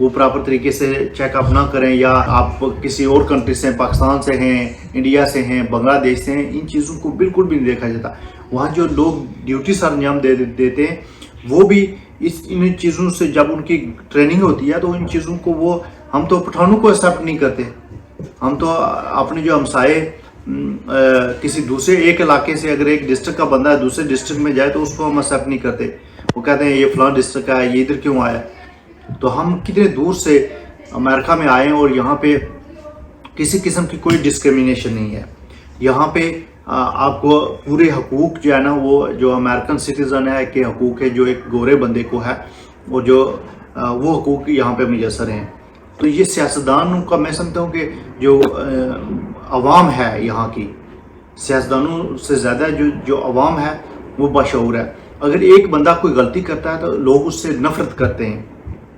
وہ پراپر طریقے سے چیک اپ نہ کریں، یا آپ کسی اور کنٹری سے، پاکستان سے ہیں، انڈیا سے ہیں، بنگلہ دیش سے ہیں، ان چیزوں کو بالکل بھی نہیں دیکھا جاتا۔ وہاں جو لوگ ڈیوٹی سر انجام دیتے ہیں وہ بھی ان چیزوں سے جب ان کی ٹریننگ ہوتی ہے تو ان چیزوں کو ہم تو پٹھانوں کو ایکسیپٹ نہیں کرتے، ہم تو اپنے جو ہمسائے کسی دوسرے ایک علاقے سے اگر ایک ڈسٹرکٹ کا بندہ ہے دوسرے ڈسٹرکٹ میں جائے تو اس کو ہم ایکسیپٹ نہیں کرتے، وہ کہتے ہیں یہ فلاں ڈسٹرکٹ کا ہے، یہ ادھر کیوں آیا؟ تو ہم کتنے دور سے امریکہ میں آئے ہیں اور یہاں پہ کسی قسم کی کوئی ڈسکریمنیشن نہیں ہے۔ یہاں پہ آپ کو پورے حقوق جو ہے نا، وہ جو امریکن سٹیزن ہے کے حقوق ہے جو ایک گورے بندے کو ہے، اور وہ حقوق یہاں پہ میسر ہیں۔ تو یہ سیاستدانوں کا میں سمجھتا ہوں کہ جو عوام ہے یہاں کی، سیاستدانوں سے زیادہ جو عوام ہے وہ باشعور ہے۔ اگر ایک بندہ کوئی غلطی کرتا ہے تو لوگ اس سے نفرت کرتے ہیں،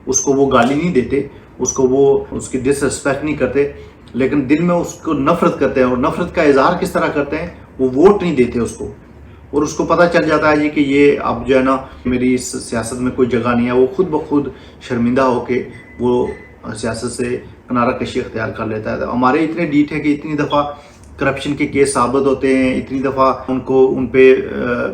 اس کو وہ گالی نہیں دیتے، اس کی ڈس ریسپیکٹ نہیں کرتے، لیکن دل میں اس کو نفرت کرتے ہیں۔ اور نفرت کا اظہار کس طرح کرتے ہیں؟ وہ ووٹ نہیں دیتے اس کو، اور اس کو پتہ چل جاتا ہے کہ یہ اب جو ہے نا میری اس سیاست میں کوئی جگہ نہیں ہے، وہ خود بخود شرمندہ ہو کے وہ سیاست سے کنارہ کشی اختیار کر لیتا ہے۔ ہمارے اتنے ڈیٹ ہے کہ اتنی دفعہ کرپشن کے کیس ثابت ہوتے ہیں، اتنی دفعہ ان پہ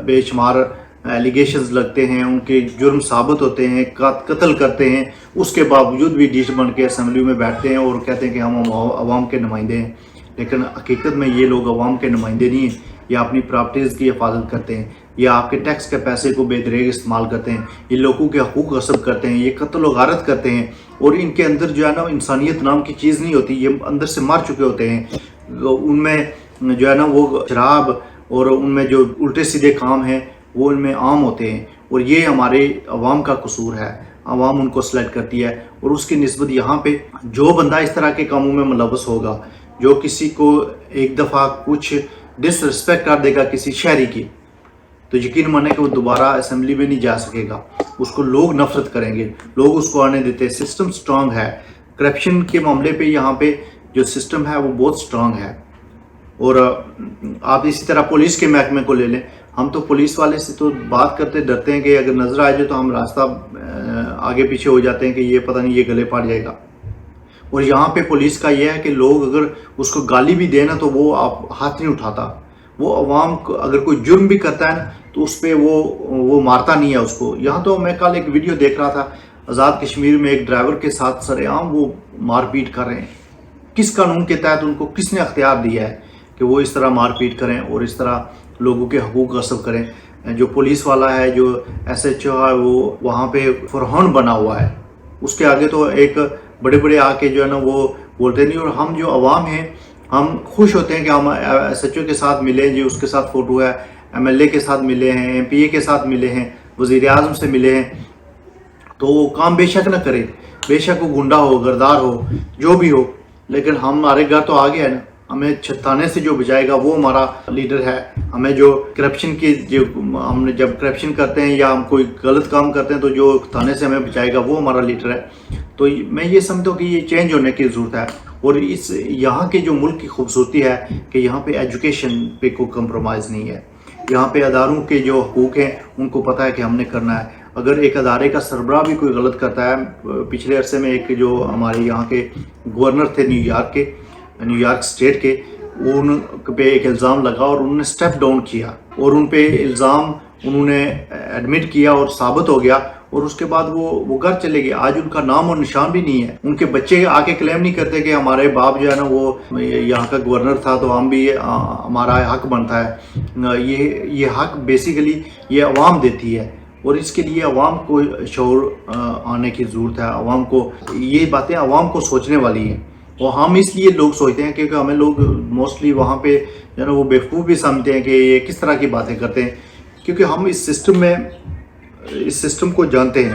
بے شمار ایلیگیشنز لگتے ہیں، ان کے جرم ثابت ہوتے ہیں، قتل کرتے ہیں، اس کے باوجود بھی ڈیش بن کے اسمبلی میں بیٹھتے ہیں اور کہتے ہیں کہ ہم عوام کے نمائندے ہیں، لیکن حقیقت میں یہ لوگ عوام کے نمائندے نہیں ہیں، یا اپنی پراپرٹیز کی حفاظت کرتے ہیں، یا آپ کے ٹیکس کے پیسے کو بے دریغ استعمال کرتے ہیں، یہ لوگوں کے حقوق غصب کرتے ہیں، یہ قتل و غارت کرتے ہیں، اور ان کے اندر جو ہے نا انسانیت نام کی چیز نہیں ہوتی، یہ اندر سے مر چکے ہوتے ہیں۔ ان میں جو ہے نا وہ شراب اور ان میں جو الٹے سیدھے کام ہیں وہ ان میں عام ہوتے ہیں، اور یہ ہمارے عوام کا قصور ہے۔ عوام ان کو سلیکٹ کرتی ہے، اور اس کی نسبت یہاں پہ جو بندہ اس طرح کے کاموں میں ملوث ہوگا، جو کسی کو ایک دفعہ کچھ ڈس رسپیکٹ کر دے گا کسی شہری کی، تو یقین مانے کہ وہ دوبارہ اسمبلی میں نہیں جا سکے گا، اس کو لوگ نفرت کریں گے، لوگ اس کو آنے دیتے ہیں۔ سسٹم سٹرانگ ہے، کرپشن کے معاملے پہ یہاں پہ جو سسٹم ہے وہ بہت سٹرانگ ہے۔ اور آپ اسی طرح پولیس کے محکمے کو لے لیں، ہم تو پولیس والے سے تو بات کرتے ڈرتے ہیں کہ اگر نظر آ جائے تو ہم راستہ آگے پیچھے ہو جاتے ہیں کہ یہ پتہ نہیں یہ گلے پڑ جائے گا۔ اور یہاں پہ پولیس کا یہ ہے کہ لوگ اگر اس کو گالی بھی دیں نا تو وہ آپ ہاتھ نہیں اٹھاتا، وہ عوام کو اگر کوئی جرم بھی کرتا ہے نا تو اس پہ وہ مارتا نہیں ہے اس کو۔ یہاں تو میں کل ایک ویڈیو دیکھ رہا تھا، آزاد کشمیر میں ایک ڈرائیور کے ساتھ سر عام وہ مار پیٹ کر رہے ہیں۔ کس قانون کے تحت ان کو کس نے اختیار دیا ہے کہ وہ اس طرح مار پیٹ کریں اور اس طرح لوگوں کے حقوق غصب کریں؟ جو پولیس والا ہے، جو ایس ایچ او ہے، وہ وہاں پہ فرعون بنا ہوا ہے، اس کے آگے تو ایک بڑے آ کے جو ہے نا وہ بولتے نہیں۔ اور ہم جو عوام ہیں ہم خوش ہوتے ہیں کہ ہم ایس ایچ او کے ساتھ ملے، جو اس کے ساتھ فوٹو ہے، ایم ایل اے کے ساتھ ملے ہیں، ایم پی اے کے ساتھ ملے ہیں، وزیر اعظم سے ملے ہیں، تو وہ کام بے شک نہ کرے، بے شک وہ گنڈا ہو، غدار ہو، جو بھی ہو، لیکن ہمارے گھر تو آ گیا ہے نا، ہمیں چھتانے سے جو بچائے گا وہ ہمارا لیڈر ہے۔ ہمیں جو کرپشن کی ہم جب کرپشن کرتے ہیں یا ہم کوئی غلط کام کرتے ہیں تو جو تھانے سے ہمیں بچائے گا وہ ہمارا لیڈر ہے۔ تو میں یہ سمجھتا ہوں کہ یہ چینج ہونے کی ضرورت ہے، اور یہاں کے جو ملک کی خوبصورتی ہے کہ یہاں پہ ایجوکیشن پہ کوئی کمپرومائز نہیں ہے، یہاں پہ اداروں کے جو حقوق ہیں ان کو پتہ ہے کہ ہم نے کرنا ہے۔ اگر ایک ادارے کا سربراہ بھی کوئی غلط کرتا ہے، پچھلے عرصے میں ایک جو ہمارے یہاں کے گورنر تھے نیو یارک اسٹیٹ کے، ان پہ ایک الزام لگا اور انہوں نے سٹیپ ڈاؤن کیا، اور ان پہ الزام انہوں نے ایڈمٹ کیا اور ثابت ہو گیا، اور اس کے بعد وہ گھر چلے گئے۔ آج ان کا نام اور نشان بھی نہیں ہے، ان کے بچے آ کے کلیم نہیں کرتے کہ ہمارے باپ جو ہے نا وہ یہاں کا گورنر تھا تو ہم بھی ہمارا حق بنتا ہے۔ یہ حق بیسیکلی یہ عوام دیتی ہے، اور اس کے لیے عوام کو شعور آنے کی ضرورت ہے۔ عوام کو یہ باتیں عوام کو سوچنے والی ہیں، اور ہم اس لیے لوگ سوچتے ہیں کیونکہ ہمیں لوگ موسٹلی وہاں پہ جو ہے نا وہ بیوقوف بھی سمجھتے ہیں کہ یہ کس طرح کی باتیں کرتے ہیں، کیونکہ ہم اس سسٹم کو جانتے ہیں،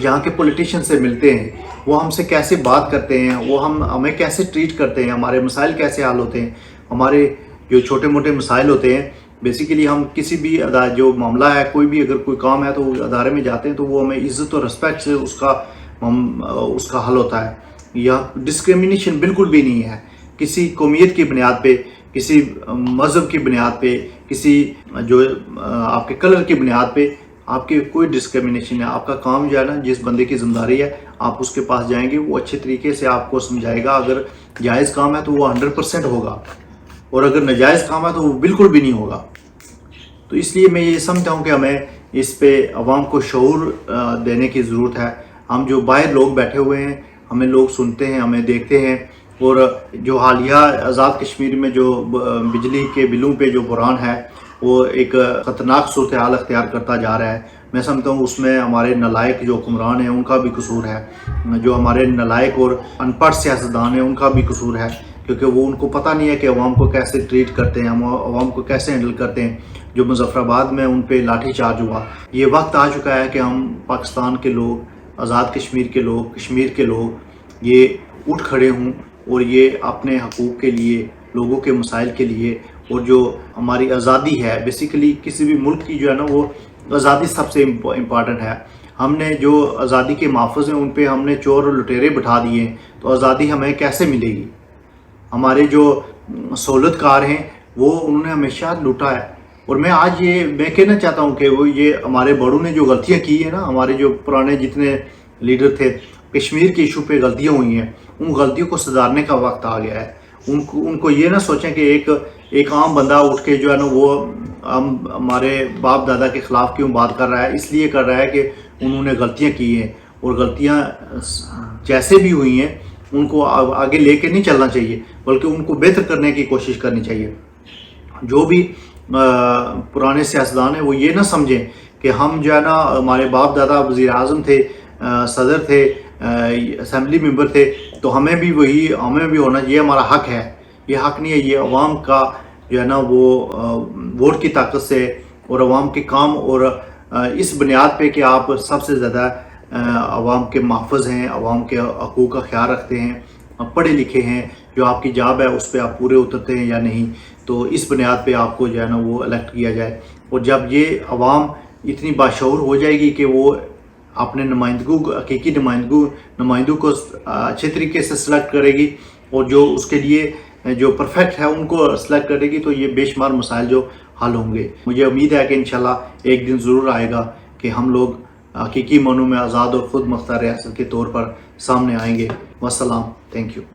یہاں کے پولیٹیشین سے ملتے ہیں، وہ ہم سے کیسے بات کرتے ہیں، وہ ہمیں کیسے ٹریٹ کرتے ہیں، ہمارے مسائل کیسے حل ہوتے ہیں، ہمارے جو چھوٹے موٹے مسائل ہوتے ہیں، بیسیکلی ہم کسی بھی جو معاملہ ہے، کوئی بھی اگر کوئی کام ہے تو ادارے میں جاتے ہیں تو وہ ہمیں عزت اور رسپیکٹ سے اس کا حل ہوتا ہے۔ یہاں ڈسکریمنیشن بالکل بھی نہیں ہے، کسی قومیت کی بنیاد پہ، کسی مذہب کی بنیاد پہ، کسی جو آپ کے کلر کی بنیاد پہ آپ کی کوئی ڈسکریمنیشن ہے۔ آپ کا کام جو ہے نا، جس بندے کی ذمہ داری ہے آپ اس کے پاس جائیں گے وہ اچھے طریقے سے آپ کو سمجھائے گا. اگر جائز کام ہے تو وہ 100% ہوگا, اور اگر ناجائز کام ہے تو وہ بالکل بھی نہیں ہوگا. تو اس لیے میں یہ سمجھتا ہوں کہ ہمیں اس پہ عوام کو شعور دینے کی ضرورت ہے. ہم جو باہر لوگ بیٹھے ہوئے ہیں, ہمیں لوگ سنتے ہیں, ہمیں دیکھتے ہیں, اور جو حالیہ آزاد کشمیر میں جو بجلی کے بلوں پہ جو بحران ہے وہ ایک خطرناک صورتحال اختیار کرتا جا رہا ہے. میں سمجھتا ہوں اس میں ہمارے نالائق جو حکمران ہیں ان کا بھی قصور ہے, جو ہمارے نالائق اور ان پڑھ سیاستدان ہیں ان کا بھی قصور ہے, کیونکہ وہ ان کو پتہ نہیں ہے کہ عوام کو کیسے ٹریٹ کرتے ہیں, عوام کو کیسے ہینڈل کرتے ہیں. جو مظفر آباد میں ان پہ لاٹھی چارج ہوا, یہ وقت آ چکا ہے کہ ہم پاکستان کے لوگ, آزاد کشمیر کے لوگ, کشمیر کے لوگ یہ اٹھ کھڑے ہوں اور یہ اپنے حقوق کے لیے, لوگوں کے مسائل کے لیے, اور جو ہماری آزادی ہے, بیسیکلی کسی بھی ملک کی جو ہے نا وہ آزادی سب سے امپارٹنٹ ہے. ہم نے جو آزادی کے محافظ ہیں ان پہ ہم نے چور اور لٹیرے بٹھا دیے, تو آزادی ہمیں کیسے ملے گی؟ ہمارے جو سہولت کار ہیں وہ انہوں نے ہمیشہ لوٹا ہے. اور میں آج میں کہنا چاہتا ہوں کہ وہ یہ ہمارے بڑوں نے جو غلطیاں کی ہیں نا, ہمارے جو پرانے جتنے لیڈر تھے, کشمیر کے ایشو پہ غلطیاں ہوئی ہیں, ان غلطیوں کو سدھارنے کا وقت آ گیا ہے. ان کو یہ نہ سوچیں کہ ایک عام بندہ اٹھ کے جو ہے نا وہ ہمارے باپ دادا کے خلاف کیوں بات کر رہا ہے. اس لیے کر رہا ہے کہ انہوں نے غلطیاں کی ہیں, اور غلطیاں جیسے بھی ہوئی ہیں ان کو آگے لے کے نہیں چلنا چاہیے, بلکہ ان کو بہتر کرنے کی کوشش کرنی چاہیے. جو بھی پرانے سیاستدان ہیں وہ یہ نہ سمجھیں کہ ہم جو ہے نا ہمارے باپ دادا وزیر اعظم تھے, صدر تھے, اسمبلی ممبر تھے, تو ہمیں بھی ہونا, یہ ہمارا حق ہے. یہ حق نہیں ہے, یہ عوام کا جو ہے نا وہ ووٹ کی طاقت سے اور عوام کے کام اور اس بنیاد پہ کہ آپ سب سے زیادہ عوام کے محافظ ہیں, عوام کے حقوق کا خیال رکھتے ہیں, پڑھے لکھے ہیں, جو آپ کی جاب ہے اس پہ آپ پورے اترتے ہیں یا نہیں, تو اس بنیاد پہ آپ کو جو ہے نا وہ الیکٹ کیا جائے. اور جب یہ عوام اتنی باشعور ہو جائے گی کہ وہ اپنے حقیقی نمائندوں کو اچھے طریقے سے سلیکٹ کرے گی, اور جو اس کے لیے جو پرفیکٹ ہے ان کو سلیکٹ کرے گی, تو یہ بے شمار مسائل جو حل ہوں گے. مجھے امید ہے کہ انشاءاللہ ایک دن ضرور آئے گا کہ ہم لوگ حقیقی معنوں میں آزاد اور خود مختار ریاست کے طور پر سامنے آئیں گے. والسلام, تھینک یو.